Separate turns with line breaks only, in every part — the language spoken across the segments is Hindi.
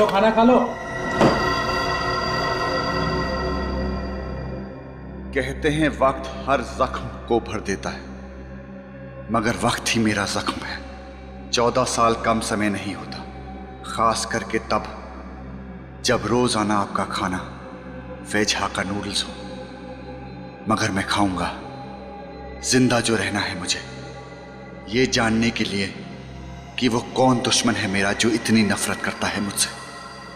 लो खाना खा लो।
कहते हैं वक्त हर जख्म को भर देता है, मगर वक्त ही मेरा जख्म है। 14 साल कम समय नहीं होता, खास करके तब जब रोजाना आपका खाना वेज हाक्का नूडल्स हो। मगर मैं खाऊंगा, जिंदा जो रहना है मुझे, ये जानने के लिए कि वो कौन दुश्मन है मेरा जो इतनी नफरत करता है मुझसे।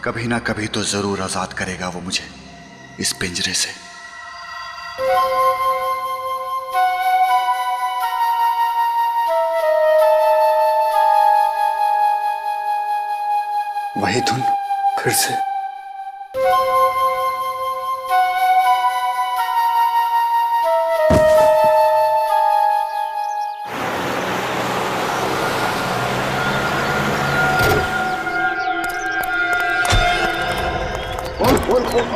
कभी ना कभी तो जरूर आजाद करेगा वो मुझे इस पिंजरे से। वही धुन फिर से।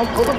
खोल।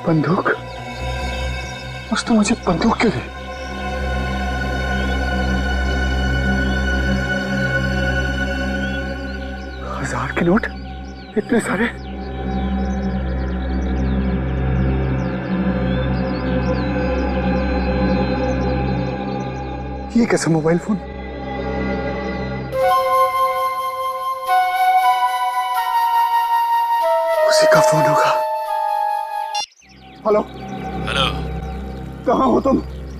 बंदूक? उसने मुझे बंदूक क्यों दी? हजार के नोट इतने सारे? ये कैसा मोबाइल फोन? उसी का फोन होगा। हेलो
हेलो,
कहाँ हो तुम?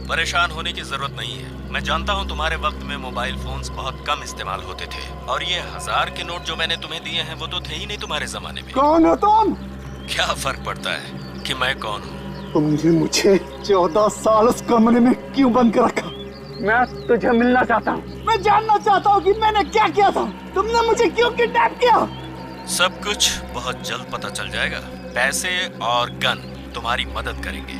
परेशान होने की जरूरत नहीं है। मैं जानता हूँ तुम्हारे वक्त में मोबाइल फोन्स बहुत कम इस्तेमाल होते थे, और ये 1000 के नोट जो मैंने तुम्हें दिए हैं वो तो थे ही नहीं तुम्हारे जमाने में।
कौन हो तुम?
क्या फर्क पड़ता है कि मैं कौन हूँ?
तुमने मुझे 14 साल उस कमरे में क्यों बंद कर रखा?
मैं तुझे मिलना चाहता हूँ।
मैं जानना चाहता हूँ कि मैंने क्या किया था। तुमने मुझे क्यों किडनैप किया?
सब कुछ बहुत जल्द पता चल जाएगा। पैसे और गन तुम्हारी मदद करेंगे।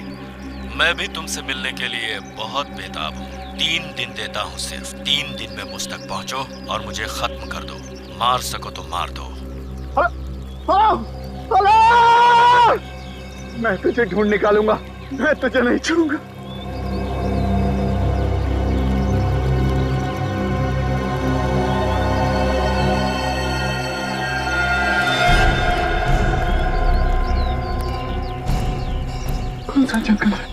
मैं भी तुमसे मिलने के लिए बहुत बेताब हूँ। 3 दिन देता हूँ, सिर्फ 3 दिन में मुझ तक पहुँचो और मुझे खत्म कर दो। मार सको तो मार दो।
मैं तुझे ढूंढ निकालूंगा, मैं तुझे नहीं छोड़ूंगा।
कौन सा जंगल है?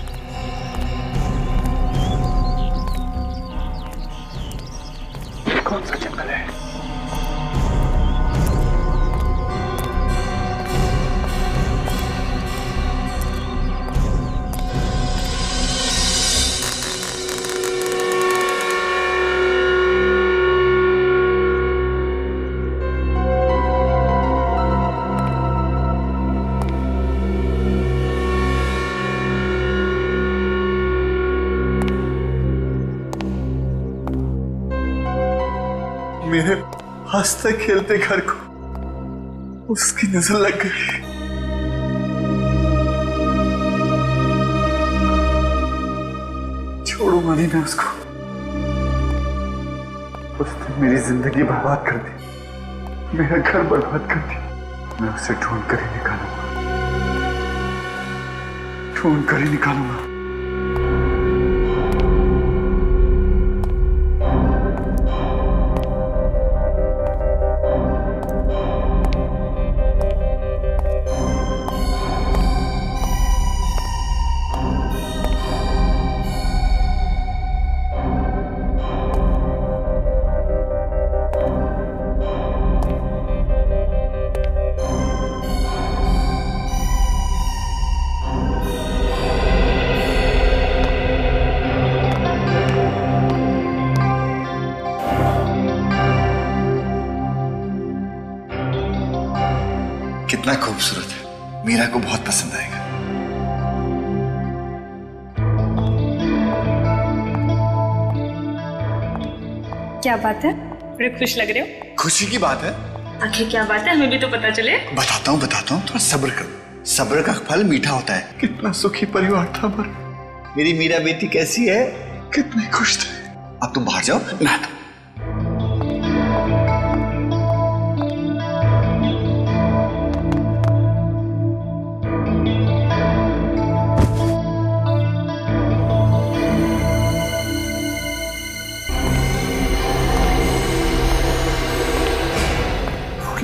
कौन सा जंगल है? मेरे हंसते खेलते घर को उसकी नजर लग गई। छोड़ूंगा नहीं मैं उसको। उसने मेरी जिंदगी बर्बाद कर दी, मेरा घर बर्बाद कर दिया। मैं उसे ढूंढ कर ही निकालूंगा, ढूंढ कर ही निकालूंगा। कितना खूबसूरत है, मीरा को बहुत पसंद आएगा।
क्या बात है, बड़े खुश लग रहे हो।
खुशी की बात है।
आखिर क्या बात है, हमें भी तो पता चले।
बताता हूँ थोड़ा सब्र करो, सब्र का फल मीठा होता है। कितना सुखी परिवार था हमारा। मेरी मीरा बेटी कैसी है, कितने खुश थे। अब तुम बाहर जाओ, नहा दो।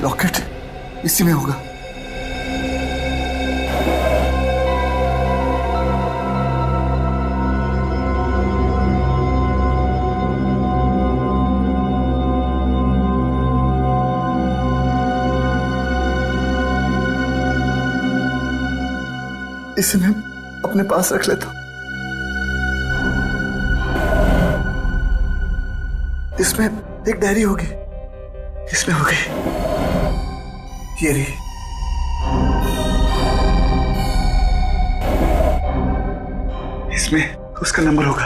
लॉकेट इसी में होगा। इसे मैं अपने पास रख लेता हूं। इसमें एक डायरी होगी, इसमें होगी ये रही। इसमें उसका नंबर होगा।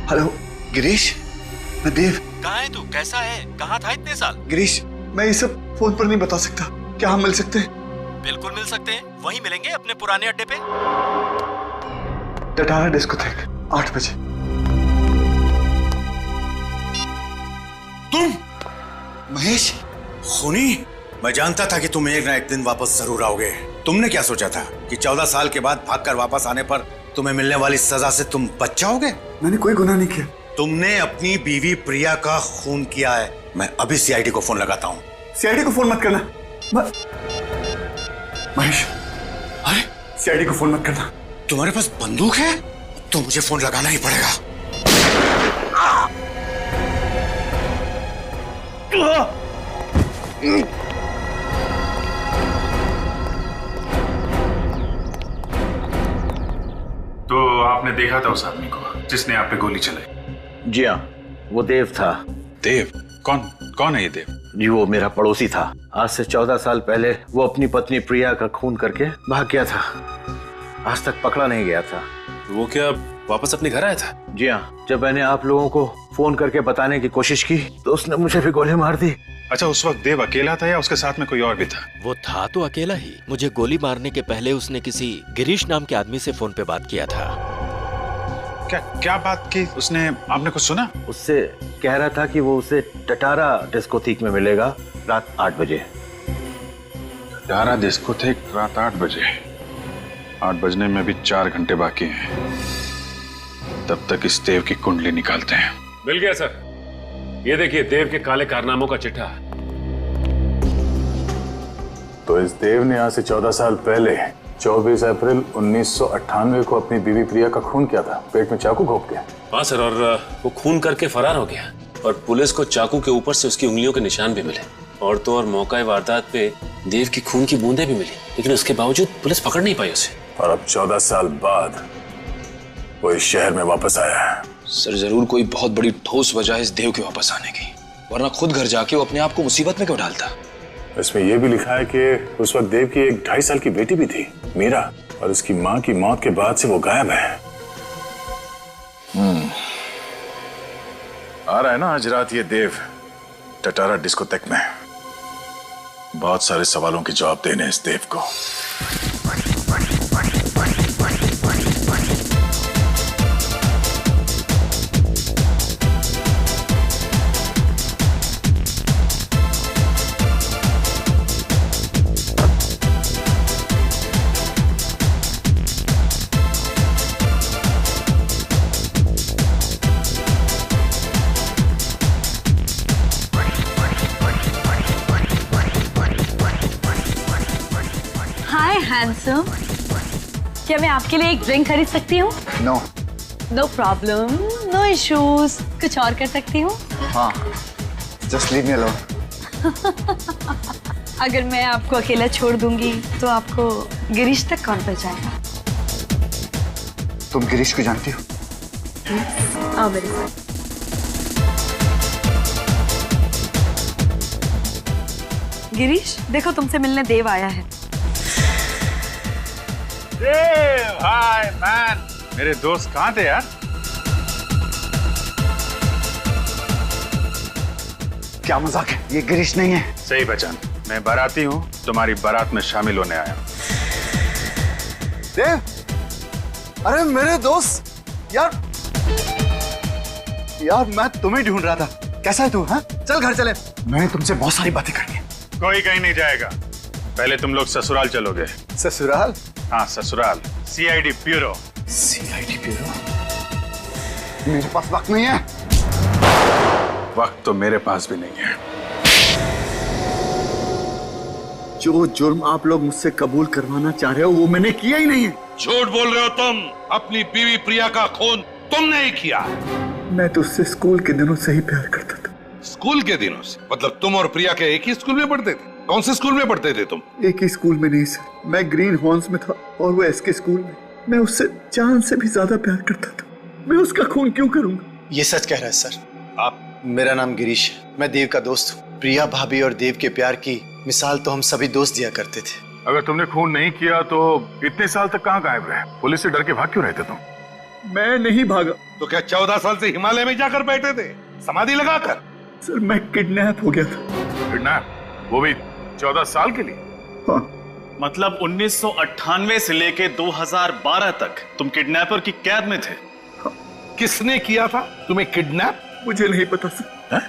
हेलो गिरीश, मैं देव।
कहाँ है तू, कैसा है, कहाँ था इतने साल?
गिरीश, मैं ये सब फोन पर नहीं बता सकता। क्या हम मिल सकते हैं?
बिल्कुल मिल सकते हैं, वहीं मिलेंगे अपने पुराने अड्डे पे।
टटारा डिस्कोथेक 8 बजे।
तुम महेश खूनी, मैं जानता था कि तुम एक ना एक दिन वापस जरूर आओगे। तुमने क्या सोचा था कि 14 साल के बाद भागकर वापस आने पर तुम्हें मिलने वाली सजा से तुम बच जाओगे?
मैंने कोई गुनाह नहीं किया।
तुमने अपनी बीवी प्रिया का खून किया है। मैं अभी सीआईडी को फोन लगाता हूँ।
सीआईडी को फोन मत करना। महेश, अरे सीआईडी को फोन मत करना।
तुम्हारे पास बंदूक है तो मुझे फोन लगाना ही पड़ेगा।
तो आपने देखा था उस आदमी को जिसने आप पे गोली चलाई?
जी हाँ, वो देव था।
देव? कौन है ये देव?
जी वो मेरा पड़ोसी था। आज से 14 साल पहले वो अपनी पत्नी प्रिया का खून करके भाग गया था। आज तक पकड़ा नहीं गया था।
वो क्या वापस अपने घर आया था?
जी हाँ, जब मैंने आप लोगों को फोन करके बताने की कोशिश की तो उसने मुझे भी गोली मार दी।
अच्छा, उस वक्त देव अकेला था या उसके साथ में कोई और भी था?
वो था तो अकेला ही। मुझे गोली मारने के पहले उसने किसी गिरीश नाम के आदमी से फोन पे बात किया था।
क्या बात की उसने? आपने कुछ सुना?
उससे कह रहा था कि वो उसे टटारा डिस्कोथेक में मिलेगा रात 8 बजे।
टटारा डिस्कोथेक रात 8 बजे? 8 बजने में भी 4 घंटे बाकी हैं। तब तक इस देव की कुंडली निकालते हैं।
मिल गया सर। ये देखिए देव के काले कारनामों का चिट्ठा।
तो इस देव ने आज से 14 साल पहले 24 अप्रैल 1998 को अपनी बीवी प्रिया का खून किया था, पेट में चाकू घोंप के।
हाँ सर, और वो खून करके फरार हो गया और पुलिस को चाकू के ऊपर से उसकी उंगलियों के निशान भी मिले और तो और मौका वारदात पे देव की खून की बूंदें भी मिली, लेकिन उसके बावजूद पुलिस पकड़ नहीं पाई उसे।
और अब 14 साल बाद वो इस शहर में वापस आया है।
सर जरूर कोई बहुत बड़ी ठोस वजह है इस देव के वापस आने की, वरना खुद घर जाके वो अपने आप को मुसीबत में क्यों डालता?
इसमें यह भी लिखा है कि उस वक्त देव की एक 2.5 साल की बेटी भी थी, मीरा, और उसकी मां की मौत के बाद से वो गायब है। आ रहा है ना आज रात ये देव टटारा डिस्कोथेक में। बहुत सारे सवालों के जवाब देने इस देव को।
हैंडसम, क्या मैं आपके लिए एक ड्रिंक खरीद सकती हूँ?
No.
No problem, no issues. कुछ और कर सकती हूँ?
हाँ, जस्ट लीव मी अलोन।
अगर मैं आपको अकेला छोड़ दूंगी तो आपको गिरीश तक कौन पहुंचाएगा?
तुम गिरीश को जानती हो?
आओ मेरे साथ। गिरीश, देखो तुमसे मिलने देव आया है।
देव, हाय मैन। मेरे दोस्त कहाँ थे यार?
क्या मजाक है? ये गिरीश नहीं है।
सही पहचान। मैं बाराती हूँ, तुम्हारी बारात में शामिल होने आया हूँ।
देव, अरे मेरे दोस्त, यार मैं तुम्हें ढूंढ रहा था। कैसा है तू? हाँ, चल घर चले, मैंने तुमसे बहुत सारी बातें करनी है।
कोई कहीं नहीं जाएगा, पहले तुम लोग ससुराल चलोगे।
ससुराल?
हाँ ससुराल, सीआईडी ब्यूरो।
CID bureau? मेरे पास वक्त नहीं है।
वक्त तो मेरे पास भी नहीं है।
जो जुर्म आप लोग मुझसे कबूल करवाना चाह रहे हो वो मैंने किया ही नहीं है।
झूठ बोल रहे हो तुम। अपनी बीवी प्रिया का खून तुमने ही किया।
मैं तो उससे स्कूल के दिनों से ही प्यार करता था।
स्कूल के दिनों से? मतलब तुम और प्रिया के एक ही स्कूल में पढ़ते थे? कौन से स्कूल में पढ़ते थे तुम?
एक ही स्कूल में नहीं सर, मैं ग्रीन हॉर्न्स में था और वो एसके स्कूल में। मैं उससे जान से भी ज्यादा प्यार करता था। मैं उसका खून क्यों करूंगा?
ये सच कह रहा है सर।
आप?
मेरा नाम गिरीश है, मैं देव का दोस्त हूँ। प्रिया भाभी और देव के प्यार की मिसाल तो हम सभी दोस्त दिया करते थे।
अगर तुमने खून नहीं किया तो इतने साल तक कहाँ गायब रहे? पुलिस से डर के भाग क्यों रहते तुम?
मैं नहीं भागा।
तो क्या 14 साल से हिमालय में जाकर बैठे थे समाधि लगाकर?
सर मैं किडनैप हो गया था।
किडनैप? वो भी 14 साल के लिए?
हाँ।
मतलब 1998 से लेके 2012 तक तुम किडनैपर की कैद में थे?
हाँ। किसने किया था तुम्हें किडनैप?
मुझे नहीं पता सर।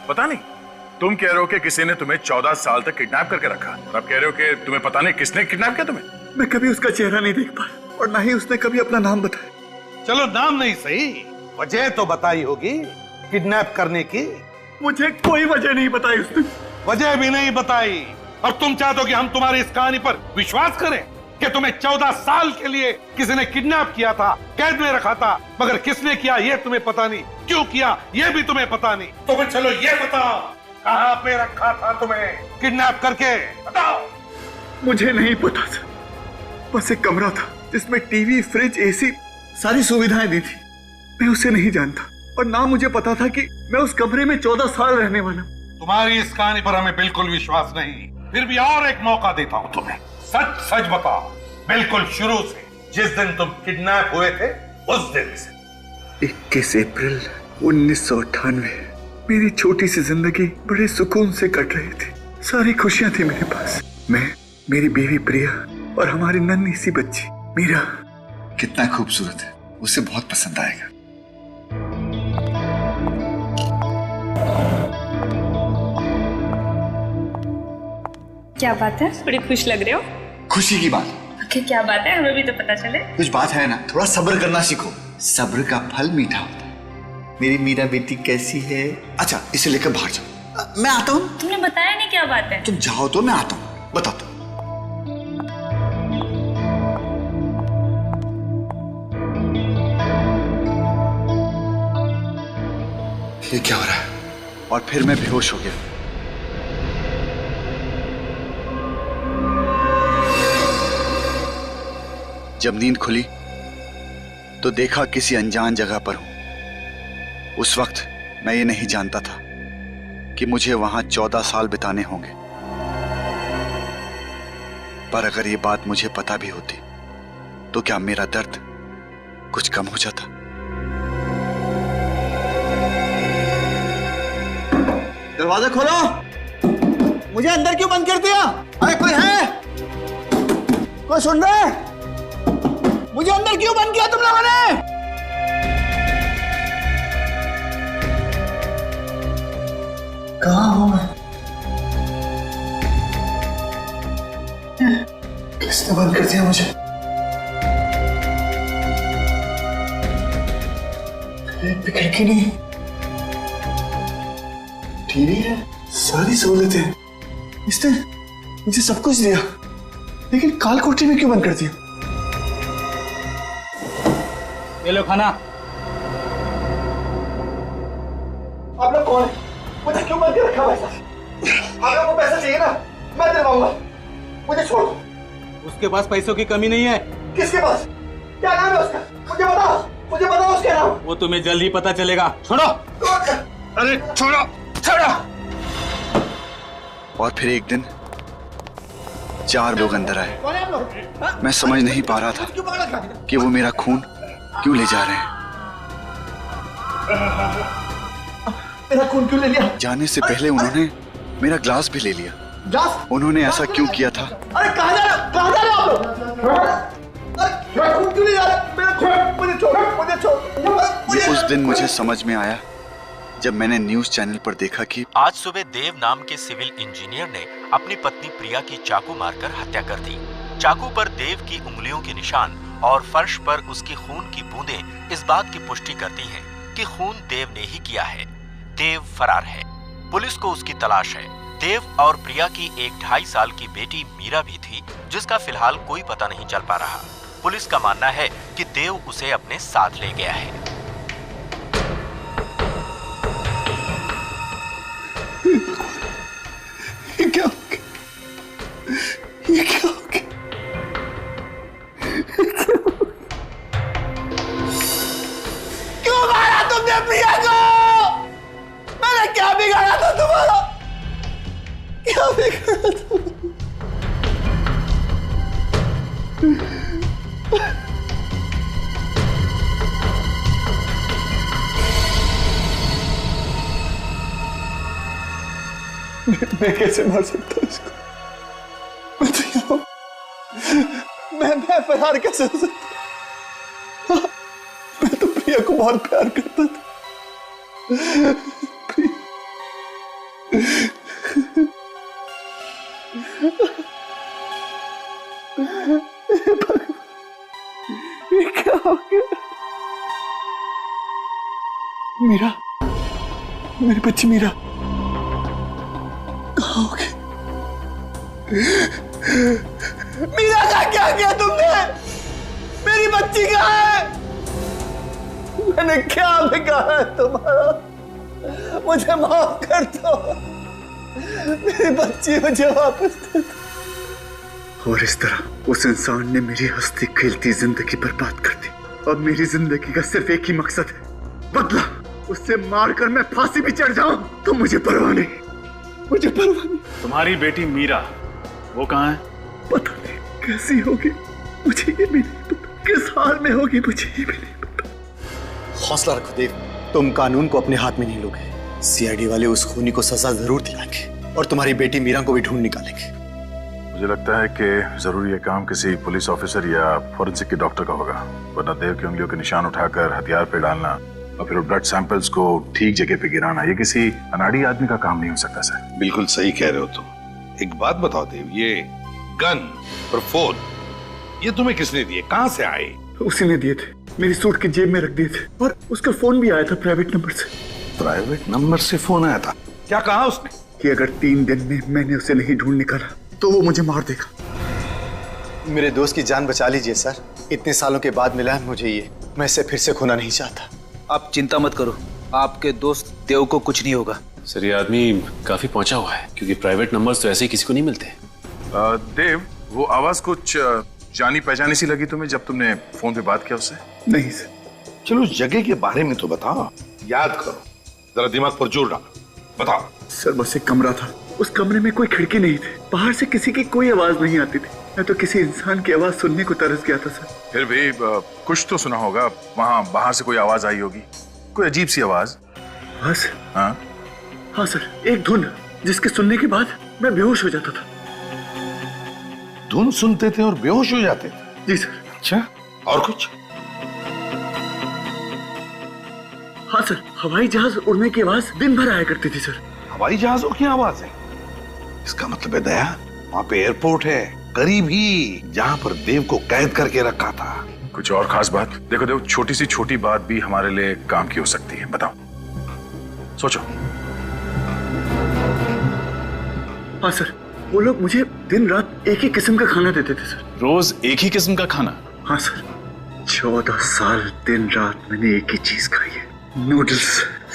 पता नहीं? तुम कह रहे हो कि किसी ने तुम्हें 14 साल तक किडनैप करके रखा, और अब कह रहे हो कि तुम्हें पता नहीं किसने किडनैप किया तुम्हें?
मैं कभी उसका चेहरा नहीं देख पाया और ना ही उसने कभी अपना नाम बताया।
चलो नाम नहीं सही, वजह तो बताई होगी किडनैप करने की।
मुझे कोई वजह नहीं बताई उसने।
वजह भी नहीं बताई और तुम चाहते हो कि हम तुम्हारी इस कहानी पर विश्वास करें कि तुम्हें 14 साल के लिए किसी ने किडनैप किया था, कैद में रखा था, मगर किसने किया ये तुम्हें पता नहीं, क्यों किया ये भी तुम्हें पता नहीं। तो फिर चलो ये बताओ, कहां पे रखा था तुम्हें किडनैप करके? बताओ।
मुझे नहीं पता था, बस एक कमरा था जिसमें टीवी, फ्रिज, एसी, सारी सुविधाएं दी थी। मैं उसे नहीं जानता और ना मुझे पता था कि मैं उस कमरे में 14 साल रहने वाला।
तुम्हारी इस कहानी पर हमें बिल्कुल विश्वास नहीं, फिर भी और एक मौका देता हूं तुम्हें। सच सच बताओ, बिल्कुल शुरू से, जिस दिन तुम किडनैप हुए थे उस दिन से।
21 अप्रैल 1998। मेरी छोटी सी जिंदगी बड़े सुकून से कट रही थी। सारी खुशियां थी मेरे पास। मैं, मेरी बीवी प्रिया और हमारी नन्ही सी बच्ची मीरा। कितना खूबसूरत है, उसे बहुत पसंद आएगा।
क्या बात है, बड़ी खुश लग रहे हो।
खुशी की बात?
आखिर क्या बात है, हमें भी तो पता चले।
कुछ बात है ना, थोड़ा सब्र करना सीखो। सब्र का फल मीठा होता है। मेरी मीरा बेटी कैसी है? अच्छा, इसे लेकर बाहर जाओ। मैं आता हूँ।
तुमने बताया नहीं क्या बात है।
तुम जाओ तो मैं आता हूँ, बताता हूँ। ये क्या हो रहा है? और फिर मैं बेहोश हो गया। जब नींद खुली तो देखा किसी अनजान जगह पर हूं। उस वक्त मैं ये नहीं जानता था कि मुझे वहां 14 साल बिताने होंगे, पर अगर ये बात मुझे पता भी होती तो क्या मेरा दर्द कुछ कम हो जाता? दरवाजा खोलो। मुझे अंदर क्यों बंद कर दिया? अरे कोई है? कोई सुन रहा है? मुझे अंदर क्यों बंद किया तुम लोगों ने? कहाँ हूं मैं? किसने बंद कर दिया मुझे? एक भी खिड़की नहीं, टीवी है, सारी सहूलतें। इसने मुझे सब कुछ दिया, लेकिन काल कोठरी में क्यों बंद कर दिया?
ये लो खाना।
आप लोग कौन है? मुझे क्यों बंद के रखा भाई साहब? आप लोगों को पैसा चाहिए ना, मैं दिलवाऊंगा। मुझे छोड़ दो।
उसके पास पैसों की कमी नहीं है।
किसके पास?
क्या नाम है उसका? मुझे बताओ उसका नाम।
वो तुम्हें जल्द ही पता चलेगा। छोड़ो।
अरे छोड़ो। और फिर एक दिन 4 लोग अंदर आए।
कौन है आप लोग?
मैं समझ नहीं पा रहा था कि वो मेरा खून क्यों ले जा रहे हैं।
मेरा खून क्यों ले लिया?
जाने से पहले उन्होंने मेरा ग्लास भी ले लिया।
ग्लास?
उन्होंने ऐसा क्यों किया था?
अरे कहाँ जा रहे हो आप लोग? अरे खून क्यों ले जा रहे? मेरा खून, मुझे छोड़।
ये उस दिन मुझे समझ में आया जब मैंने न्यूज चैनल पर देखा कि
आज सुबह देव नाम के सिविल इंजीनियर ने अपनी पत्नी प्रिया की चाकू मारकर हत्या कर दी। चाकू पर देव की उंगलियों के निशान और फर्श पर उसकी खून की बूंदें इस बात की पुष्टि करती हैं कि खून देव ने ही किया है। देव फरार है। पुलिस को उसकी तलाश है। देव और प्रिया की एक 2.5 साल की बेटी मीरा भी थी, जिसका फिलहाल कोई पता नहीं चल पा रहा। पुलिस का मानना है कि देव उसे अपने साथ ले गया है।
ये क्या हो गया? ये क्या हो गया? क्यों मारा तुमने प्रिया को? मैंने क्या बिगाड़ा था तुम्हारा? क्या बिगाड़ा था? मैं कैसे मार सकता हूँ इसको? मैं तो यहाँ मैं फरार कैसे हो सकता? मैं तो प्रिया को बहुत प्यार करता था। ये क्या हो गया? मीरा, मेरी बच्ची मीरा कहाँ हो गई? मीरा का क्या किया तुमने? मेरी बच्ची कहाँ है? मैंने क्या बिगाड़ा है तुम्हारा? मुझे माफ कर दो। मेरी बच्ची मुझे वापस दे दो।
और इस तरह उस इंसान ने मेरी हंसती खेलती जिंदगी बर्बाद कर दी। अब मेरी जिंदगी का सिर्फ एक ही मकसद है, बदला। उससे मारकर मैं फांसी भी चढ़ जाऊं तो मुझे परवाह नहीं। मुझे परवाह नहीं।
तुम्हारी बेटी मीरा वो कहाँ है?
पता नहीं कैसी होगी, मुझे ये भी नहीं पता। किस हाल में होगी, मुझे ये भी नहीं पता।
हौसला रखो देव, तुम कानून को अपने हाथ में नहीं लोगे। सीआईडी वाले उस खूनी को सजा जरूर दिलाएंगे और तुम्हारी बेटी मीरा को भी ढूंढ निकालेंगे।
मुझे लगता है कि जरूर ये काम किसी पुलिस ऑफिसर या फोरेंसिक के डॉक्टर का होगा, वरना देव की उंगलियों के निशान उठाकर हथियार पे डालना और फिर ब्लड सैंपल्स को ठीक जगह पे गिराना, ये किसी अनाड़ी आदमी का काम नहीं हो सकता सर।
बिल्कुल सही कह रहे हो तुम। एक बात बताओ देव, ये गन और फोन ये तुम्हें किसने दिए? कहाँ से आए?
उसी ने दिए थे, मेरी सूट की जेब में रख दिए थे और उसका फोन भी आया था प्राइवेट नंबर से।
प्राइवेट नंबर से फोन आया था? क्या कहा उसने?
कि अगर 3 दिन में मैंने उसे नहीं ढूंढ निकाला तो वो मुझे मार देगा।
मेरे दोस्त की जान बचा लीजिए सर, इतने सालों के बाद मिला है मुझे ये, मैं इसे फिर से खोना नहीं चाहता।
आप चिंता मत करो, आपके दोस्त देव को कुछ नहीं होगा।
सर ये आदमी काफी पहुंचा हुआ है, क्योंकि प्राइवेट नंबर्स तो ऐसे ही किसी को नहीं मिलते।
देव, वो आवाज कुछ जानी पहचानी सी लगी तुम्हें जब तुमने फोन पे बात किया उससे?
नहीं सर।
चलो उस जगह के बारे में तो बताओ, याद करो, जरा दिमाग पर जोर डालो, बताओ।
सर बस एक कमरा था, उस कमरे में कोई खिड़की नहीं थी, बाहर से किसी की कोई आवाज नहीं आती थी। मैं तो किसी इंसान की आवाज सुनने को तरस गया था सर।
फिर भी कुछ तो सुना होगा, वहाँ बाहर से कोई आवाज आई होगी, कोई अजीब सी आवाज।
बस
हाँ
हाँ सर, एक धुन जिसके सुनने के बाद मैं बेहोश हो जाता था।
धुन सुनते थे और बेहोश हो जाते थे?
जी सर।
अच्छा, और कुछ?
हाँ सर, हवाई जहाज उड़ने की आवाज दिन भर आया करती थी सर।
हवाई जहाजों की आवाज है? इसका मतलब है दया, वहाँ पे एयरपोर्ट है करीब ही जहाँ पर देव को कैद करके रखा था।
कुछ और खास बात? देखो देव, छोटी सी छोटी बात भी हमारे लिए काम की हो सकती है, बताओ, सोचो।
हाँ सर, वो लोग मुझे दिन रात एक ही किस्म का खाना देते थे सर।
रोज एक ही किस्म का खाना?
हाँ सर, 14 साल दिन रात मैंने एक ही चीज खाई है, नूडल्स,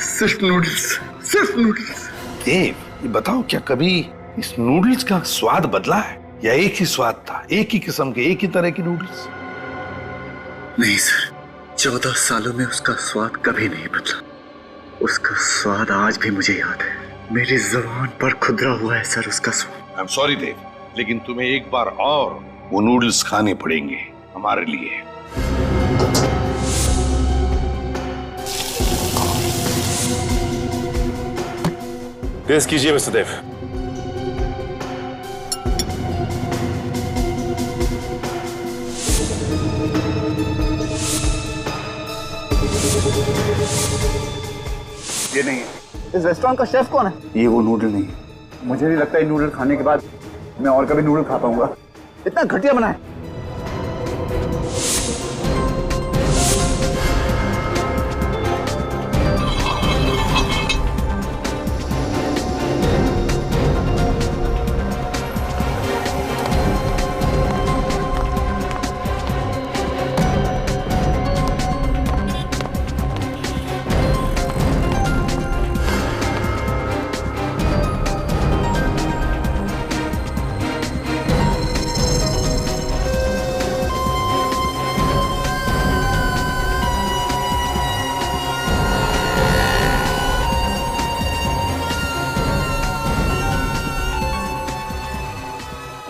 सिर्फ नूडल्स, सिर्फ नूडल्स।
देव, ये बताओ, क्या कभी इस नूडल्स का स्वाद बदला है या एक ही स्वाद था, एक ही किस्म के, एक ही तरह की नूडल्स?
नहीं सर, 14 सालों में उसका स्वाद कभी नहीं बदला। उसका स्वाद आज भी मुझे याद है। मेरी जुबान पर खुदरा हुआ है सर उसका स्वाद।
आई एम सॉरी देव, लेकिन तुम्हें एक बार और वो नूडल्स खाने पड़ेंगे हमारे लिए।
टेस्ट कीजिए मिस्टर देव।
ये नहीं है।
इस रेस्टोरेंट का शेफ कौन है?
ये वो नूडल नहीं है। मुझे नहीं लगता ये नूडल खाने के बाद मैं और कभी नूडल खा पाऊंगा।
इतना घटिया बना है।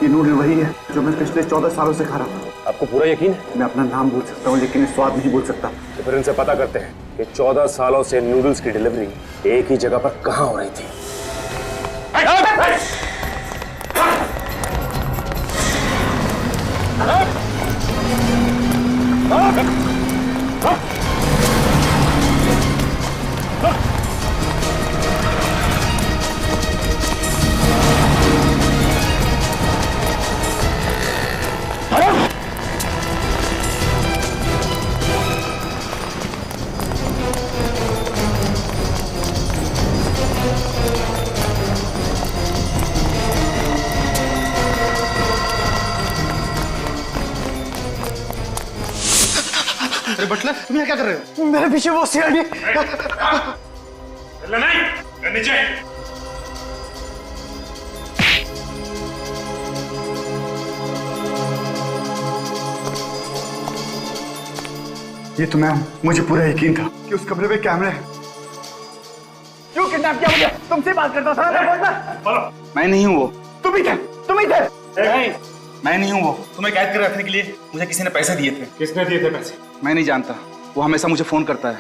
ये नूडल वही है जो मैं पिछले 14 सालों से खा रहा था।
आपको पूरा यकीन है?
मैं अपना नाम भूल सकता हूँ लेकिन स्वाद नहीं भूल सकता।
तो फिर इनसे पता करते हैं कि 14 सालों से नूडल्स की डिलीवरी एक ही जगह पर कहां हो रही थी।
अरे बटलर, तुम यहाँ क्या कर रहे हो? मेरे पीछे वो सीआईडी।
नहीं, नीचे।
ये तो मैं हूं। मुझे पूरा यकीन था कि उस कमरे में कैमरे हैं।
क्यों किडनैप किया मुझे? तुमसे बात करता था ना।
मैं नहीं हूँ वो।
तुम ही थे, तुम ही थे।
नहीं, मैं नहीं हूँ वो। तुम्हें कैद कर रखने के लिए मुझे किसी ने पैसे दिए थे।
किसने दिए थे पैसे?
मैं नहीं जानता। वो हमेशा मुझे फोन करता है।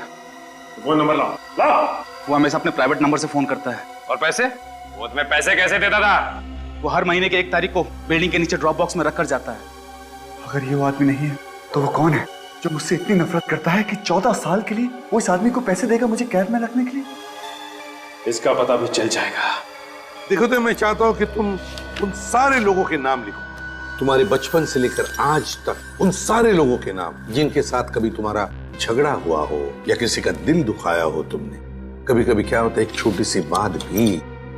वो नंबर लाओ। लाओ।
वो हमेशा अपने प्राइवेट नंबर से फोन करता है।
और पैसे? वो तुम्हें पैसे कैसे देता था?
वो हर महीने के 1 तारीख को बिल्डिंग के नीचे ड्रॉप बॉक्स में रख कर जाता है।
अगर ये वो आदमी नहीं है तो वो कौन है जो मुझसे इतनी नफरत करता है कि 14 साल के लिए वो इस आदमी को पैसे देगा मुझे कैद में रखने के लिए?
इसका पता भी चल जाएगा।
देखो तो मैं चाहता हूं कि तुम उन सारे लोगों के नाम लिखो, तुम्हारे बचपन से लेकर आज तक उन सारे लोगों के नाम जिनके साथ कभी तुम्हारा झगड़ा हुआ हो या किसी का दिल दुखाया हो तुमने। कभी कभी क्या होता है, एक छोटी सी बात भी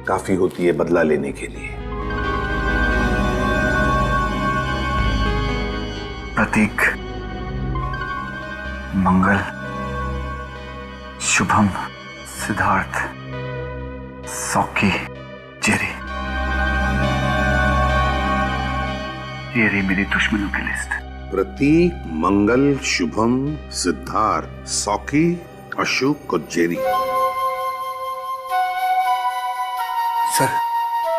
काफी होती है बदला लेने के लिए।
प्रतीक, मंगल, शुभम, सिद्धार्थ, सौकी, जेरी। ये रही मेरी दुश्मनों की लिस्ट।
प्रतीक, मंगल, शुभम, सिद्धार्थ, सौकी, अशोक और जेरी।
सर,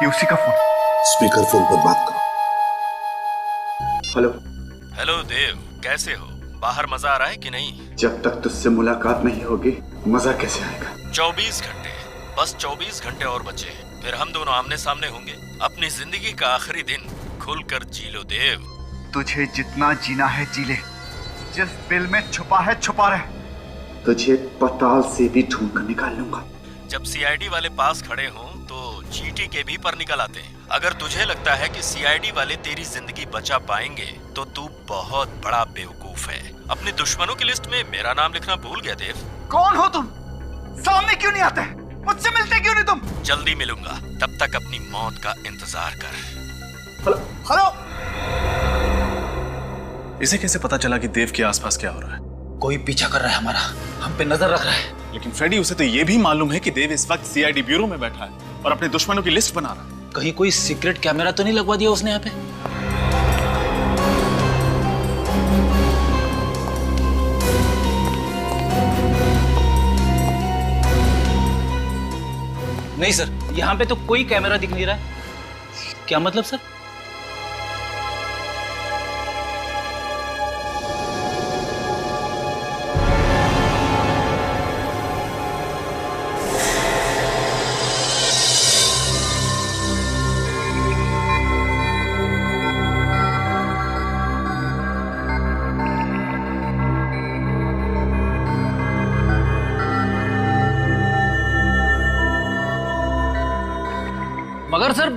ये उसी का फोन।
स्पीकर फोन पर बात करो।
हेलो।
हेलो देव, कैसे हो? बाहर मजा आ रहा है कि नहीं?
जब तक तुझसे मुलाकात नहीं होगी मजा कैसे आएगा?
24 घंटे, बस 24 घंटे और बचे, फिर हम दोनों आमने सामने होंगे। अपनी जिंदगी का आखिरी दिन खुलकर जी लो देव।
तुझे जितना जीना है जी ले। जिस बिल में छुपा है छुपा रहे। तुझे पताल से भी ढूंढ कर निकाल लूंगा।
जब सीआईडी वाले पास खड़े हों तो चीटी के भी पर निकल आते हैं। अगर तुझे लगता है कि सीआईडी वाले तेरी जिंदगी बचा पाएंगे तो तू बहुत बड़ा बेवकूफ है। अपने दुश्मनों की लिस्ट में मेरा नाम लिखना भूल गया देव।
कौन हो तुम? सामने क्यों नहीं आते? मुझसे मिलते क्यों नहीं तुम?
जल्दी मिलूंगा, तब तक अपनी मौत का इंतजार कर।
हेलो।
इसे कैसे पता चला कि देव के आसपास क्या हो रहा है?
कोई पीछा कर रहा है हमारा, हम पे नजर रख रहा है।
लेकिन फ्रेडी, उसे तो ये भी मालूम है कि देव इस वक्त सीआईडी ब्यूरो में बैठा है और अपने दुश्मनों की लिस्ट बना रहा है।
कहीं कोई सीक्रेट कैमरा तो नहीं लगवा दिया उसने यहाँ पे?
नहीं सर, यहाँ पे तो कोई कैमरा दिख नहीं रहा है। क्या मतलब सर? मगर सर,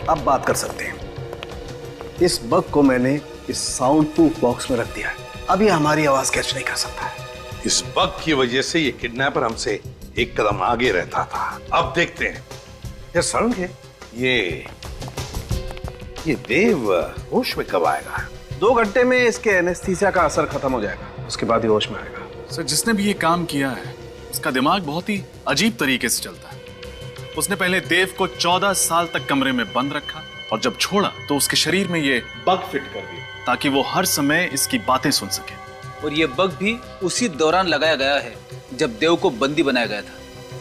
अब बात कर सकते हैं। इस बग को मैंने इस साउंड प्रूफ बॉक्स में रख दिया है। अब ये हमारी आवाज कैच नहीं कर सकता है।
इस बग की वजह से ये किडनैपर हमसे एक कदम आगे रहता था। अब देखते हैं यार सारुण के ये देव होश में कब आएगा?
2 घंटे में इसके एनेस्थीसिया का असर खत्म हो जाएगा, उसके बाद ही होश में आएगा।
सर, जिसने भी ये काम किया है उसका दिमाग बहुत ही अजीब तरीके से चलता है। उसने पहले देव को 14 साल तक कमरे में बंद रखा और जब छोड़ा तो उसके शरीर में ये बग फिट कर दिया ताकि वो हर समय इसकी बातें सुन सके।
और ये बग भी उसी दौरान लगाया गया है जब देव को बंदी बनाया गया था।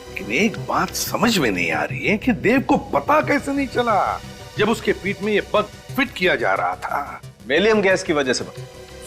लेकिन एक बात समझ में नहीं आ रही है कि देव को पता कैसे नहीं चला जब उसके पीठ में ये बग फिट किया जा रहा था?
वेलियम गैस की वजह से।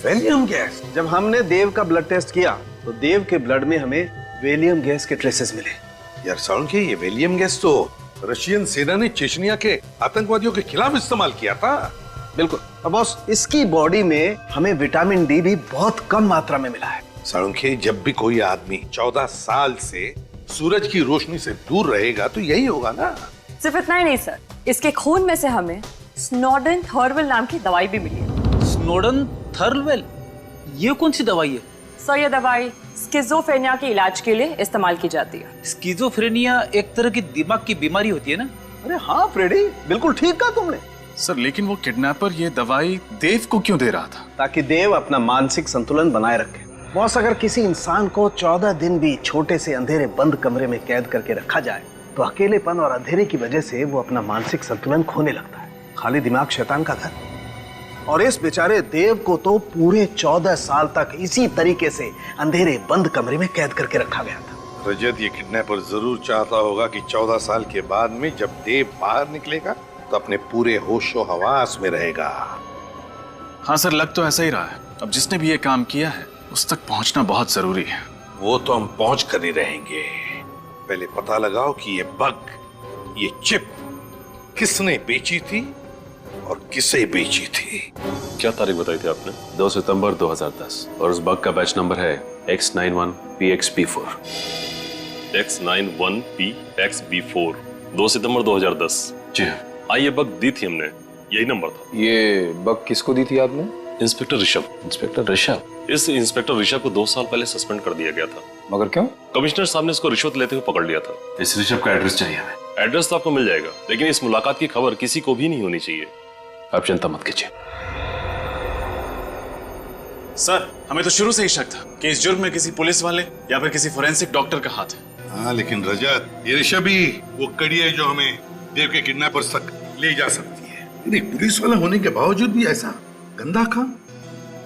Valium gas?
जब हमने देव का ब्लड टेस्ट किया तो देव के ब्लड में हमें वेलियम गैस के ट्रेसेस मिले।
यार सारुण के ये वेलियम गैस तो रशियन सेना ने चेचनिया के आतंकवादियों के खिलाफ इस्तेमाल किया था।
बिल्कुल। अब बॉस, इसकी बॉडी में हमें विटामिन डी भी बहुत कम मात्रा में मिला है।
सारुण के जब भी कोई आदमी 14 साल से सूरज की रोशनी से दूर रहेगा तो यही होगा ना।
सिर्फ इतना ही नहीं सर, इसके खून में से हमें स्नोडन थर्लवेल नाम की दवाई भी मिली है।
स्नोडन थर्लवेल? ये कौन सी दवाई है?
सर, ये दवाई स्किज़ोफ्रेनिया के इलाज के लिए इस्तेमाल की जाती है।
स्किज़ोफ्रेनिया एक तरह की दिमाग की बीमारी होती है ना?
अरे हाँ फ्रेडी, बिल्कुल ठीक कहा तुमने।
सर, लेकिन वो किडनैपर ये दवाई देव को क्यों दे रहा था?
ताकि देव अपना मानसिक संतुलन बनाए रखे। बॉस, अगर किसी इंसान को 14 दिन भी छोटे से अंधेरे बंद कमरे में कैद करके रखा जाए तो अकेलेपन और अंधेरे की वजह से वो अपना मानसिक संतुलन खोने लगता है। खाली दिमाग शैतान का घर। और इस बेचारे देव को तो पूरे 14 साल तक इसी तरीके से अंधेरे बंद कमरे में कैद करके रखा गया था।
रजत, ये किडनैपर जरूर चाहता होगा कि 14 साल के बाद में जब देव बाहर निकलेगा तो अपने पूरे होशो हवास में रहेगा।
हाँ सर, लग तो ऐसा ही रहा है। अब जिसने भी ये काम किया है उस तक पहुंचना बहुत जरूरी है।
वो तो हम पहुंच कर ही रहेंगे। पहले पता लगाओ कि ये बग, ये चिप किसने बेची थी और किसे बेची थी।
क्या तारीख बताई थी आपने? 2 सितंबर 2010 और उस बग का बैच नंबर है X91PXB4।
X91PXB4, 2 सितंबर 2010।
जी
हाँ, ये बग दी थी हमने, यही नंबर था।
ये बग किसको दी थी आपने?
इंस्पेक्टर ऋषभ। इंस्पेक्टर ऋषभ? इस इंस्पेक्टर ऋषभ को 2 साल पहले सस्पेंड कर दिया गया था।
मगर क्यों?
कमिश्नर साहब ने इसको रिश्वत लेते हुए पकड़ लिया था।
इस ऋषभ का एड्रेस चाहिए हमें।
एड्रेस तो आपको मिल जाएगा, लेकिन इस मुलाकात की खबर किसी को भी नहीं होनी चाहिए।
आप चिंता मत कीजिए।
सर, हमें तो शुरू से ही शक था कि इस जुर्म में किसी पुलिस वाले या फिर किसी फोरेंसिक डॉक्टर का हाथ है।
हाँ, लेकिन रजत, ये ऋषभ ही वो कड़ी है जो हमें देव के किडनैपर्स तक ले जा सकती है। लेकिन पुलिस वाला होने के बावजूद भी ऐसा गंदा काम।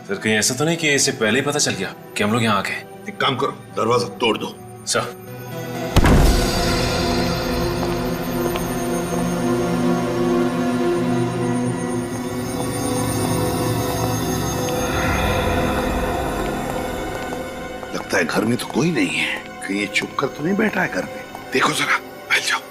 सर, कहीं ऐसा तो नहीं कि इसे पहले ही पता चल गया कि हम लोग यहाँ आ गए?
एक काम करो, दरवाजा तोड़ दो।
सर।
लगता है घर में तो कोई नहीं है। कहीं ये चुप कर तो नहीं बैठा है घर में? देखो जरा, बैठ जाओ।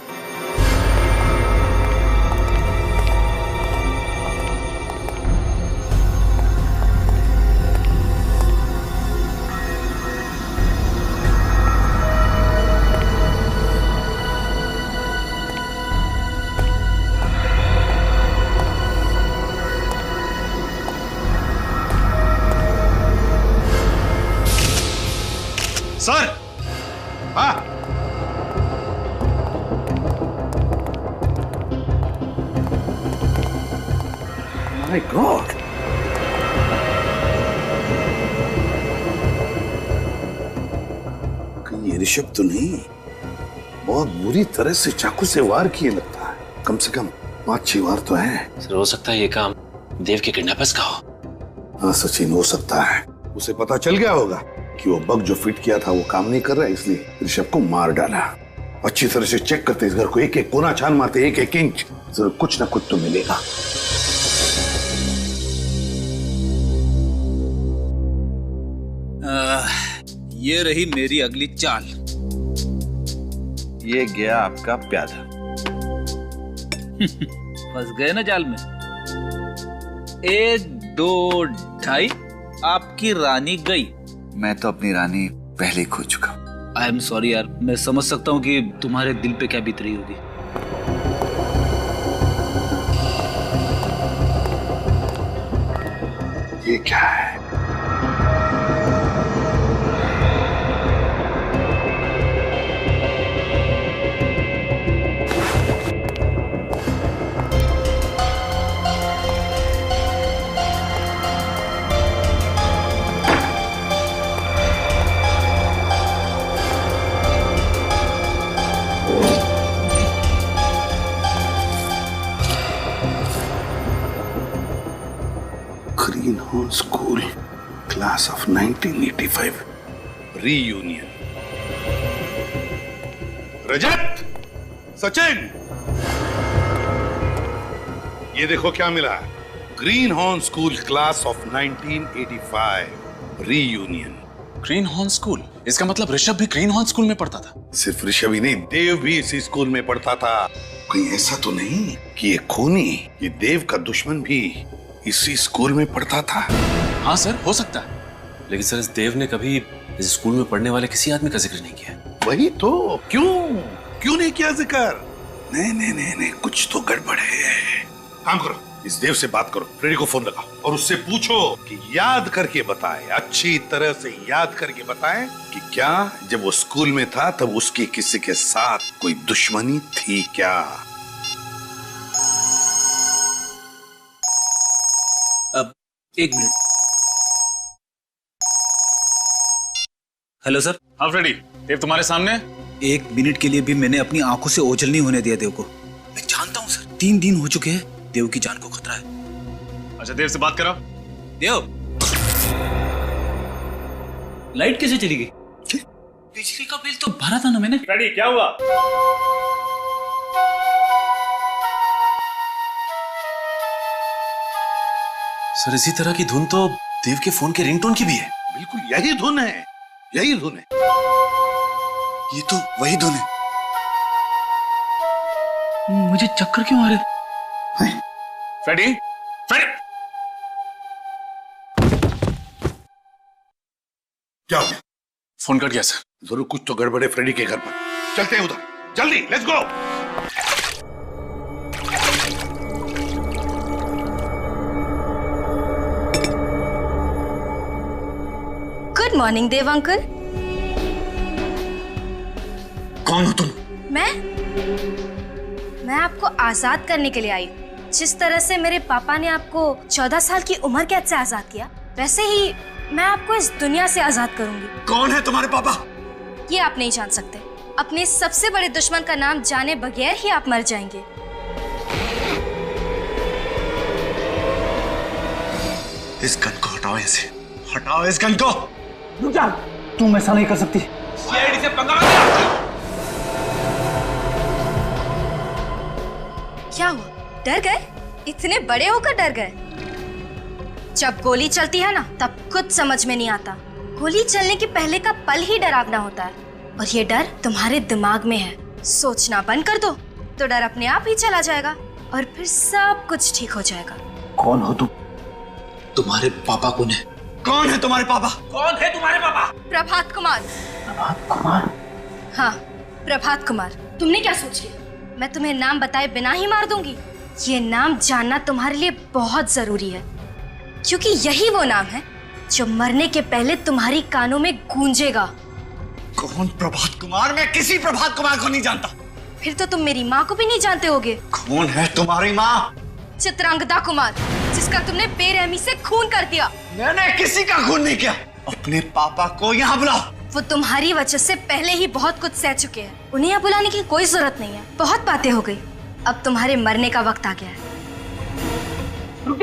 सर, हाँ,
माय गॉड, कहीं ये ऋषभ तो नहीं? बहुत बुरी तरह से चाकू से वार किए लगता है। कम से कम 5-6 वार तो है।
सर हो सकता है ये काम देव के किडनैपर्स का हो।
हाँ सचिन, हो सकता है। उसे पता चल गया होगा कि वो बग जो फिट किया था वो काम नहीं कर रहा है, इसलिए ऋषभ को मार डाला। अच्छी तरह से चेक करते इस घर को, एक एक कोना छान मारते, एक एक इंच, जरूर कुछ ना कुछ तो मिलेगा।
ये रही मेरी अगली चाल।
ये गया आपका प्यादा।
फंस गए ना जाल में। 1, 2, 2.5 आपकी रानी गई।
मैं तो अपनी रानी पहले ही खो चुका।
आई एम सॉरी यार, मैं समझ सकता हूँ कि तुम्हारे दिल पे क्या बीत रही होगी।
ये क्या है? Greenhorn school, class of 1985, reunion. Rajat, Sachin, ये देखो क्या मिला। Greenhorn school, class of 1985, reunion.
Greenhorn school? इसका मतलब ऋषभ भी ग्रीनहॉर्न स्कूल में पढ़ता था?
सिर्फ ऋषभ ही नहीं, देव भी इसी स्कूल में पढ़ता था। कहीं ऐसा तो नहीं कि ये खूनी, ये देव का दुश्मन भी इसी स्कूल में पढ़ता था?
हाँ सर, हो सकता है। लेकिन सर, इस देव ने कभी इस स्कूल में पढ़ने वाले किसी आदमी का जिक्र नहीं किया।
वही तो, क्यों नहीं किया जिक्र? नहीं, कुछ तो गड़बड़ है। काम करो, इस देव से बात करो, फ्रेडी को फोन लगाओ और उससे पूछो कि याद करके बताए, अच्छी तरह से याद करके बताए कि क्या जब वो स्कूल में था तब उसकी किसी के साथ कोई दुश्मनी थी क्या?
अब 1 मिनट। Hello sir.
हाँ फ्रेडी, देव तुम्हारे सामने।
1 मिनट के लिए भी मैंने अपनी आंखों से ओझल नहीं होने दिया देव को। मैं जानता हूँ सर, 3 दिन हो चुके हैं, देव की जान को खतरा है।
अच्छा, देव से बात करो।
देव, लाइट कैसे चली गई? बिजली का बिल तो भरा था ना मैंने।
फ्रेडी, क्या हुआ?
सर, इसी तरह की धुन तो देव के फोन के रिंगटोन की भी है।
बिल्कुल यही धुन है, यही धुन है।
ये तो वही धुन है।
मुझे चक्कर क्यों आ रहे?
फ्रेडी, फ्रेडी,
क्या हो गया?
फोन कट गया सर।
जरूर कुछ तो गड़बड़ है फ्रेडी के घर पर। चलते हैं उधर, जल्दी, let's go.
Good morning Dev uncle.
कौन हो तुम?
मैं आपको आजाद करने के लिए आई हूँ। जिस तरह से मेरे पापा ने आपको 14 साल की उम्र कैद से आजाद किया, वैसे ही मैं आपको इस दुनिया से आजाद करूंगी।
कौन है तुम्हारे पापा?
ये आप नहीं जान सकते। अपने सबसे बड़े दुश्मन का नाम जाने बगैर ही आप मर जाएंगे।
इस गन को हटाओ यहाँ से, हटाओ इस गन को।
रुक, तुम ऐसा नहीं कर सकती।
सीआईडी से पंगा मत लो।
क्या हुआ, डर गए? इतने बड़े होकर डर गए? जब गोली चलती है ना, तब कुछ समझ में नहीं आता। गोली चलने के पहले का पल ही डरावना होता है। और ये डर तुम्हारे दिमाग में है। सोचना बंद कर दो तो डर अपने आप ही चला जाएगा और फिर सब कुछ ठीक हो जाएगा।
कौन हो तुम? तुम्हारे पापा कौन है?
कौन है तुम्हारे पापा?
कौन है तुम्हारे पापा?
प्रभात कुमार।
प्रभात कुमार?
हाँ, प्रभात कुमार। तुमने क्या सोच लिया मैं तुम्हें नाम बताए बिना ही मार दूंगी? ये नाम जानना तुम्हारे लिए बहुत जरूरी है, क्योंकि यही वो नाम है जो मरने के पहले तुम्हारी कानों में गूंजेगा।
कौन प्रभात कुमार? मैं किसी प्रभात कुमार को नहीं जानता।
फिर तो तुम मेरी माँ को भी नहीं जानते होगे।
कौन है तुम्हारी माँ?
चित्रांगदा कुमार, जिसका तुमने बेरहमी से खून कर दिया।
मैंने किसी का खून नहीं किया। अपने पापा को यहाँ बुलाओ।
वो तुम्हारी वजह से पहले ही बहुत कुछ सह चुके हैं, उन्हें यहाँ बुलाने की कोई जरूरत नहीं है। बहुत बातें हो गई, अब तुम्हारे मरने का वक्त आ गया है।
रुक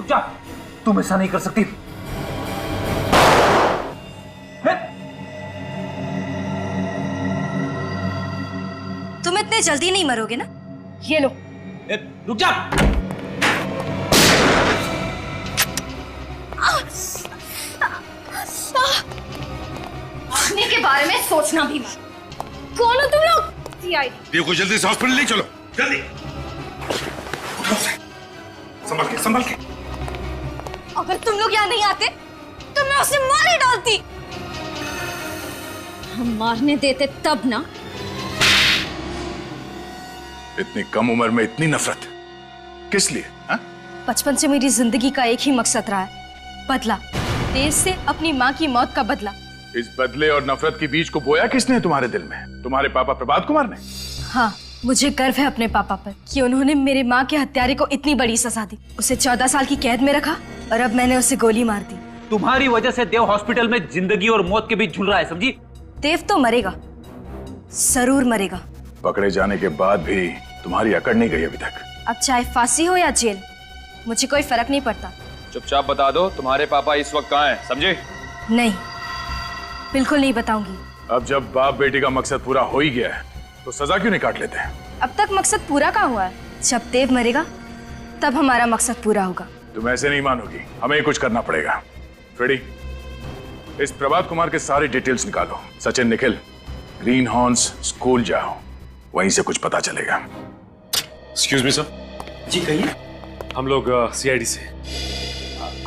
जा, तुम ऐसा नहीं कर सकती।
तुम इतने जल्दी नहीं मरोगे ना? ये लो।
रुक जा।
मरने के बारे में सोचना भी मत। कौन हो तुम लोग? सीआईडी।
देव को जल्दी से हॉस्पिटल ले चलो, जल्दी। संभल के।
अगर तुम लोग यहाँ नहीं आते तो मैं उसे मार ही डालती। हम मारने देते तब ना।
इतनी कम उम्र में इतनी नफरत किस लिए? हा?
बचपन से मेरी जिंदगी का एक ही मकसद रहा है, बदला। देव से अपनी माँ की मौत का बदला।
इस बदले और नफरत के बीज को बोया किसने तुम्हारे दिल में? तुम्हारे पापा प्रभात कुमार ने?
हाँ, मुझे गर्व है अपने पापा पर कि उन्होंने मेरे माँ के हत्यारे को इतनी बड़ी सजा दी। उसे 14 साल की कैद में रखा और अब मैंने उसे गोली मार दी।
तुम्हारी वजह से देव हॉस्पिटल में जिंदगी और मौत के बीच झूल रहा है, समझी?
देव तो मरेगा, जरूर मरेगा।
पकड़े जाने के बाद भी तुम्हारी अकड़ नहीं गई अभी तक।
अब चाहे फांसी हो या जेल, मुझे कोई फर्क नहीं पड़ता।
चुपचाप बता दो तुम्हारे पापा इस वक्त कहाँ हैं, समझे?
नहीं, बिल्कुल नहीं बताऊंगी।
अब जब बाप बेटी का मकसद पूरा हो ही गया है तो सजा क्यों नहीं काट लेते हैं?
अब तक मकसद पूरा कहाँ हुआ है? जब देव मरेगा तब हमारा मकसद पूरा होगा।
तुम ऐसे नहीं मानोगी, हमें कुछ करना पड़ेगा। फ्रेडी, इस प्रभात कुमार के सारे डिटेल्स निकालो। Sachin, Nikhil, green horns school जाओ, वहीं से कुछ पता चलेगा।
Excuse me sir.
जी कहिए।
हम लोग सीआईडी से।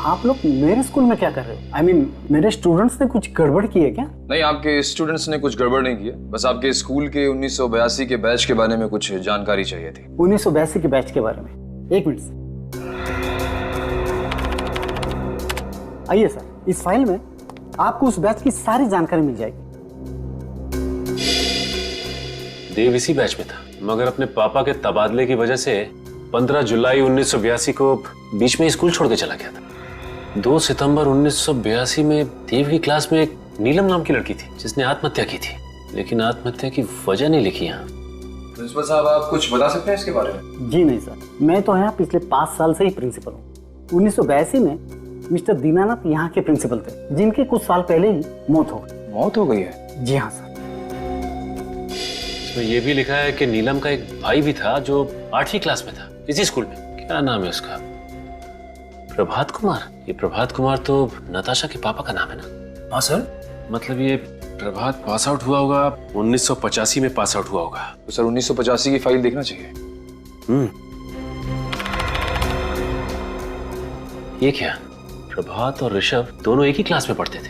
आप लोग मेरे स्कूल में क्या कर रहे हो? I mean, मेरे स्टूडेंट्स ने कुछ गड़बड़ की है क्या?
नहीं, आपके स्टूडेंट्स ने कुछ गड़बड़ नहीं की है, बस आपके स्कूल के 1982 के बैच के बारे में कुछ जानकारी चाहिए थी।
1982 के बैच के बारे में? एक मिनट। आइए सर, इस फाइल में आपको उस बैच की सारी जानकारी मिल जाएगी।
देव इसी बैच में था, मगर अपने पापा के तबादले की वजह से 15 जुलाई 1982 को बीच में स्कूल छोड़ के चला गया था। 2 सितंबर 1982 में देव की क्लास में एक नीलम नाम की लड़की थी जिसने आत्महत्या की थी, लेकिन आत्महत्या की वजह नहीं लिखी यहाँ।
प्रिंसिपल साहब, आप कुछ बता सकते हैं इसके बारे में?
जी नहीं सर, मैं तो यहाँ पिछले 5 साल से ही प्रिंसिपल हूँ। 1982 में मिस्टर दीनानाथ यहाँ के प्रिंसिपल थे, जिनके कुछ साल पहले ही मौत हो गई।
मौत हो गई है?
जी हाँ सर।
इसमें यह भी लिखा है कि नीलम का एक भाई भी था जो 8वीं क्लास में था इसी स्कूल में। क्या नाम है उसका? प्रभात कुमार। ये प्रभात कुमार तो नताशा के पापा का नाम है ना?
हाँ सर।
मतलब ये प्रभात पास आउट हुआ होगा 1985 में, पास आउट हुआ होगा।
तो सर 1985 की फाइल देखना चाहिए।
ये क्या? प्रभात और ऋषभ दोनों एक ही क्लास में पढ़ते थे,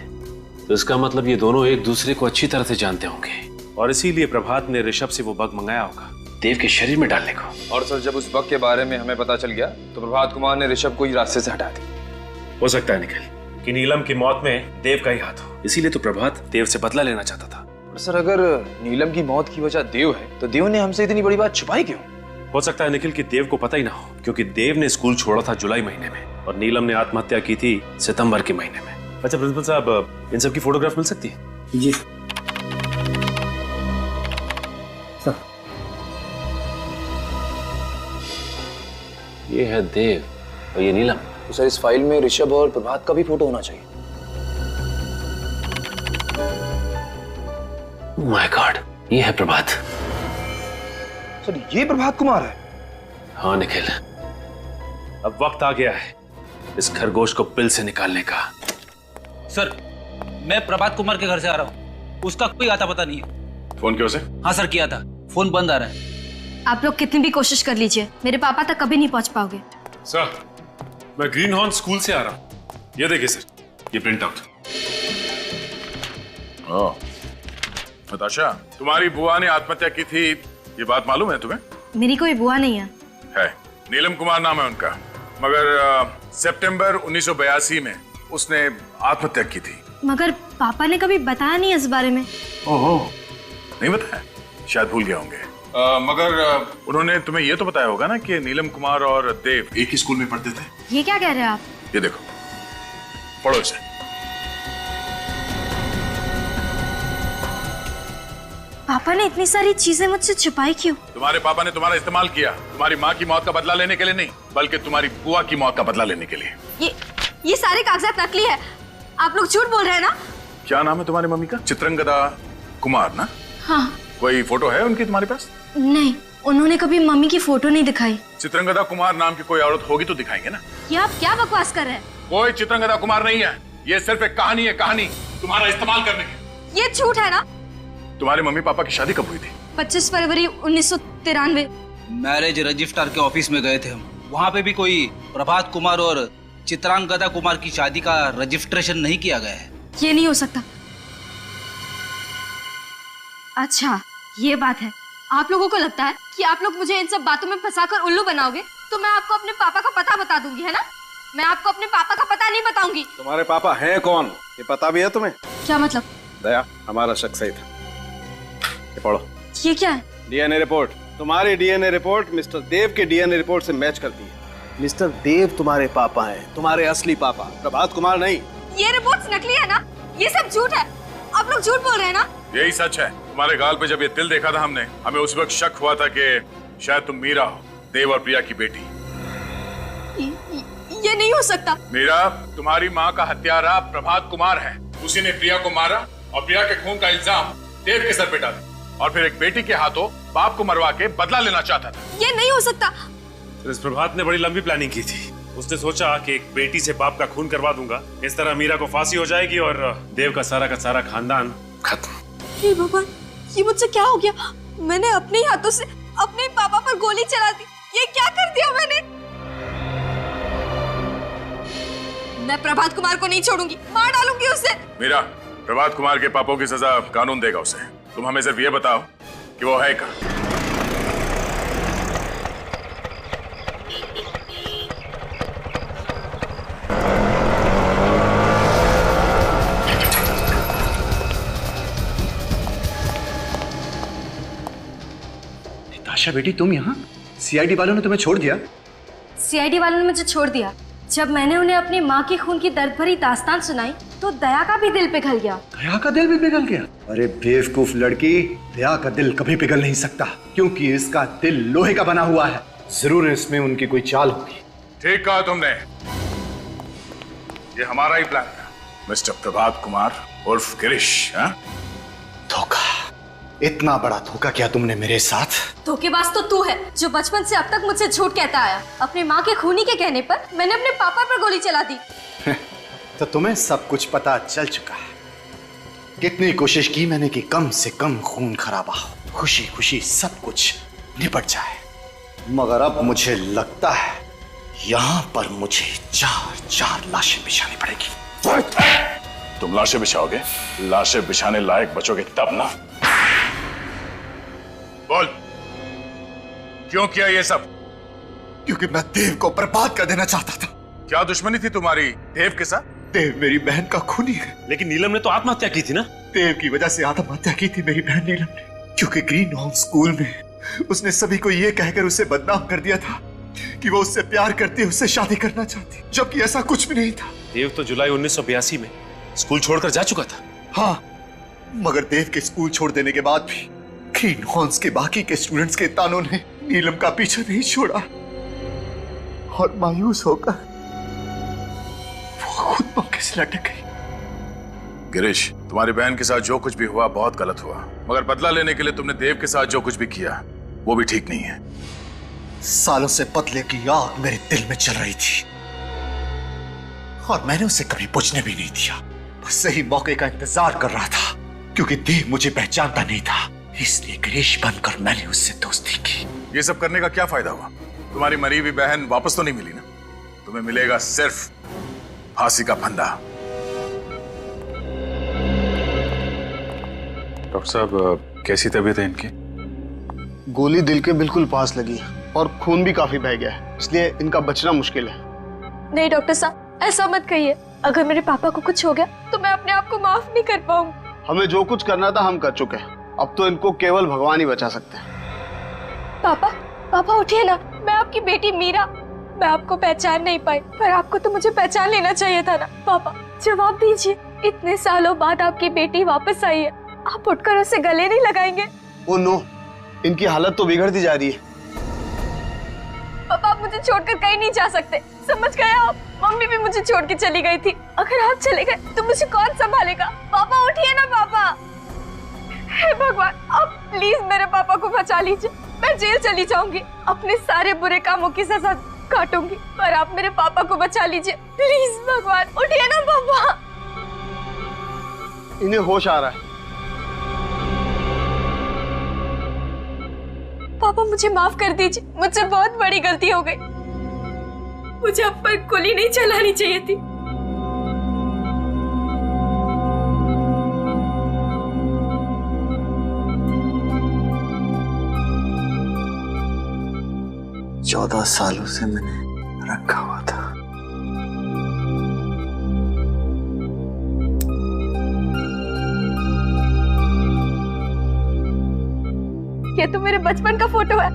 तो इसका मतलब ये दोनों एक दूसरे को अच्छी तरह से जानते होंगे और इसीलिए प्रभात ने ऋषभ से वो बग मंगाया होगा देव के शरीर में डालने को।
और सर जब उस बग के बारे में हमें पता चल गया तो प्रभात कुमार ने ऋषभ को ही रास्ते से हटा दिया।
हो सकता है निखिल कि नीलम की मौत में देव का ही हाथ हो, इसीलिए तो प्रभात देव से बदला लेना चाहता था।
और सर अगर नीलम की मौत की वजह देव है तो देव ने हमसे इतनी बड़ी बात छुपाई क्यों?
हो सकता है निखिल कि देव को पता ही ना हो, क्योंकि देव ने स्कूल छोड़ा था जुलाई महीने में और नीलम ने आत्महत्या की थी सितंबर के महीने में। अच्छा प्रिंसिपल साहब, इन सब की फोटोग्राफ मिल सकती है?
जी सर।
ये है देव और ये नीलम।
तो सर इस फाइल में ऋषभ और प्रभात का भी फोटो होना चाहिए।
माय गॉड, ये है प्रभात।
सर ये प्रभात कुमार है?
हाँ निखिल, अब वक्त आ गया है इस खरगोश को बिल से निकालने का।
सर मैं प्रभात कुमार के घर से आ रहा हूँ, उसका कोई आता पता नहीं है।
फोन किया उसे?
हाँ सर किया था, फोन बंद आ रहा है।
आप लोग कितनी भी कोशिश कर लीजिए, मेरे पापा तक कभी नहीं पहुंच पाओगे।
सर, मैं ग्रीन हॉर्न स्कूल से आ रहा हूँ। ये देखिए सर, ये प्रिंट आउट।
नताशा, तुम्हारी बुआ ने आत्महत्या की थी, ये बात मालूम है तुम्हें?
मेरी कोई बुआ नहीं है।
है, नीलम कुमार नाम है उनका, मगर सितंबर 1982 में उसने आत्महत्या की थी।
मगर पापा ने कभी बताया नहीं इस बारे में।
ओहो, नहीं बताया? शायद भूल गए होंगे। मगर उन्होंने तुम्हें ये तो बताया होगा ना कि नीलम कुमार और देव एक ही स्कूल में पढ़ते थे।
ये क्या कह रहे हैं आप?
ये देखो, पढ़ो इसे।
पापा ने इतनी सारी चीजें मुझसे छुपाई क्यों?
तुम्हारे पापा ने तुम्हारा इस्तेमाल किया, तुम्हारी माँ की मौत का बदला लेने के लिए नहीं, बल्कि तुम्हारी बुआ की मौत का बदला लेने के लिए।
ये सारे कागजात नकली है, आप लोग झूठ बोल रहे हैं ना?
क्या नाम है तुम्हारी मम्मी का? चित्रंगदा कुमार ना?
हाँ।
कोई फोटो है उनकी तुम्हारे पास?
नहीं, उन्होंने कभी मम्मी की फोटो नहीं दिखाई।
चित्रंगदा कुमार नाम की कोई औरत होगी तो दिखाएंगे ना।
ये आप क्या बकवास कर रहे हैं?
कोई चित्रंगदा कुमार नहीं है, ये सिर्फ एक कहानी है, कहानी तुम्हारा इस्तेमाल करने की।
ये झूठ है ना?
तुम्हारे मम्मी पापा की शादी कब हुई थी?
25 फरवरी 1993।
मैरिज रजिस्ट्रार के ऑफिस में गए थे हम, वहाँ पे भी कोई प्रभात कुमार और चित्रांगदा कुमार की शादी का रजिस्ट्रेशन नहीं किया गया है।
ये नहीं हो सकता। अच्छा, ये बात है। आप लोगों को लगता है कि आप लोग मुझे इन सब बातों में फंसाकर उल्लू बनाओगे, तो मैं आपको अपने पापा का पता बता दूंगी, है ना? मैं आपको अपने पापा का पता नहीं बताऊंगी।
तुम्हारे पापा हैं कौन, ये पता भी है तुम्हें?
क्या मतलब?
दया, हमारा शक सही था। ये पढ़ो।
ये क्या है?
DNA report. तुम्हारी डीएनए रिपोर्ट मिस्टर देव के डीएनए रिपोर्ट से मैच करती है। मिस्टर देव तुम्हारे पापा हैं, तुम्हारे असली पापा, प्रभात कुमार नहीं।
ये रिपोर्ट्स नकली है ना? ये सब झूठ है, आप लोग झूठ बोल रहे हैं ना?
यही सच है। तुम्हारे गाल पे जब ये तिल देखा था हमने, हमें उस वक्त शक हुआ था कि शायद तुम मीरा हो, देव और प्रिया की बेटी।
ये नहीं हो सकता।
मीरा, तुम्हारी माँ का हत्यारा प्रभात कुमार है। उसी ने प्रिया को मारा और प्रिया के खून का इल्जाम देव के सर पे डाला और फिर एक बेटी के हाथों बाप को मरवा के बदला लेना चाहता था।
ये नहीं हो सकता।
इस प्रभात ने बड़ी लंबी प्लानिंग की थी। उसने सोचा कि एक बेटी से बाप का खून करवा दूंगा, इस तरह मीरा को फांसी हो जाएगी और देव का सारा खानदान खत्म।
हे भगवान, ये मुझसे क्या हो गया? मैंने अपने हाथों से अपने पापा पर गोली चला दी। ये क्या कर दिया मैंने? मैं प्रभात कुमार को नहीं छोड़ूंगी, मार डालूंगी उसे।
मीरा, प्रभात कुमार के पापों की सजा कानून देगा उसे। तुम हमें सिर्फ ये बताओ कि वो है कहाँ।
आशा बेटी, तुम यहाँ? सीआईडी वालों ने तुम्हें छोड़ दिया?
सीआईडी वालों ने मुझे छोड़ दिया। जब मैंने उन्हें अपनी माँ की खून की दर्द भरी दास्तान सुनाई तो दया का भी दिल पिघल गया।
दया का दिल भी पिघल गया? अरे बेवकूफ लड़की, दया का दिल कभी पिघल नहीं सकता, क्योंकि इसका दिल लोहे का बना हुआ है। जरूर इसमें उनकी कोई चाल होगी।
ठीक कहा तुमने, ये हमारा ही प्लान था। मिस्टर प्रभात कुमार उर्फ गिरीश।
धोखा, इतना बड़ा धोखा किया तुमने मेरे साथ।
धोखेबाज तो तू है, जो बचपन से अब तक मुझसे झूठ कहता आया। अपने माँ के खूनी के कहने पर मैंने अपने पापा पर गोली चला दी।
तो तुम्हें सब कुछ पता चल चुका है। कितनी कोशिश की मैंने कि कम से कम खून खराबा हो, खुशी खुशी सब कुछ निपट जाए, मगर अब मुझे लगता है यहाँ पर मुझे 4 लाशें बिछानी पड़ेगी।
तुम लाशें बिछाओगे? लाशें बिछाने लायक बचोगे तब ना। बोल, क्यों किया ये सब?
क्योंकि मैं देव को बर्बाद कर देना चाहता था।
क्या दुश्मनी थी तुम्हारी देव के साथ?
देव मेरी बहन का खूनी है।
लेकिन नीलम ने तो आत्महत्या की थी ना?
देव की वजह से आत्महत्या की थी मेरी बहन नीलम ने, क्योंकि ग्रीन होम स्कूल में उसने सभी को ये कहकर उसे बदनाम कर दिया था कि वो उससे प्यार करती है, उससे शादी करना चाहती, जबकि ऐसा कुछ भी नहीं था।
देव तो जुलाई 1982 में स्कूल छोड़कर जा चुका था।
हाँ, मगर देव के स्कूल छोड़ देने के बाद भी ग्रीन हॉर्न्स के बाकी के स्टूडेंट्स के तानों ने नीलम का पीछा नहीं छोड़ा और मायूस होकर वो खुद मौके से लटक गई।
गिरीश, तुम्हारी बहन के साथ जो कुछ भी हुआ बहुत गलत हुआ, मगर बदला लेने के लिए तुमने देव के साथ जो कुछ भी किया वो भी ठीक नहीं है।
सालों से बदले की आग मेरे दिल में चल रही थी और मैंने उसे कभी बुझने भी नहीं दिया। बस सही मौके का इंतजार कर रहा था क्योंकि देव मुझे पहचानता नहीं था, इसलिए गिरीश बनकर मैंने उससे दोस्ती की।
ये सब करने का क्या फायदा हुआ? तुम्हारी मरी हुई बहन वापस तो नहीं मिली ना? तुम्हें मिलेगा सिर्फ फांसी का फंदा।
डॉक्टर साहब, कैसी तबीयत है इनकी?
गोली दिल के बिल्कुल पास लगी और खून भी काफी बह गया है, इसलिए इनका बचना मुश्किल है।
नहीं डॉक्टर साहब, ऐसा मत कहिए। अगर मेरे पापा को कुछ हो गया तो मैं अपने आप को माफ नहीं कर पाऊंगी।
हमें जो कुछ करना था हम कर चुके हैं, अब तो इनको केवल भगवान ही बचा सकते हैं।
पापा, पापा उठिए ना। मैं आपकी बेटी मीरा। मैं आपको पहचान नहीं पाई, पर आपको तो मुझे पहचान लेना चाहिए था ना। पापा जवाब दीजिए, इतने सालों बाद आपकी बेटी वापस आई है, आप उठकर उसे गले नहीं लगाएंगे?
ओ नो, इनकी हालत तो बिगड़ती जा रही है।
पापा आप मुझे छोड़कर कहीं नहीं जा सकते, समझ गए आप? मम्मी भी मुझे छोड़ के चली गई थी। अगर आप चले गए तो मुझे कौन संभालेगा? पापा उठिए ना पापा। हे भगवान, आप प्लीज मेरे पापा को बचा लीजिए। मैं जेल चली जाऊंगी, अपने सारे बुरे कामों की सजा काटूंगी, पर आप मेरे पापा को बचा लीजिए प्लीज। भगवान उठिए ना पापा।
इन्हें होश आ रहा है।
पापा मुझे माफ कर दीजिए, मुझसे बहुत बड़ी गलती हो गई। मुझे अब पर गोली नहीं चलानी चाहिए थी।
चौदह सालों से मैंने रखा हुआ था।
ये तो मेरे बचपन का फोटो है।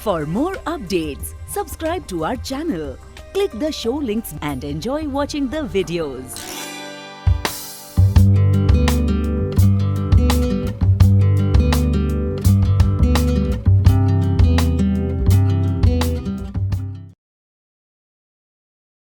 For more updates, subscribe to our channel, click the show links and enjoy watching the videos.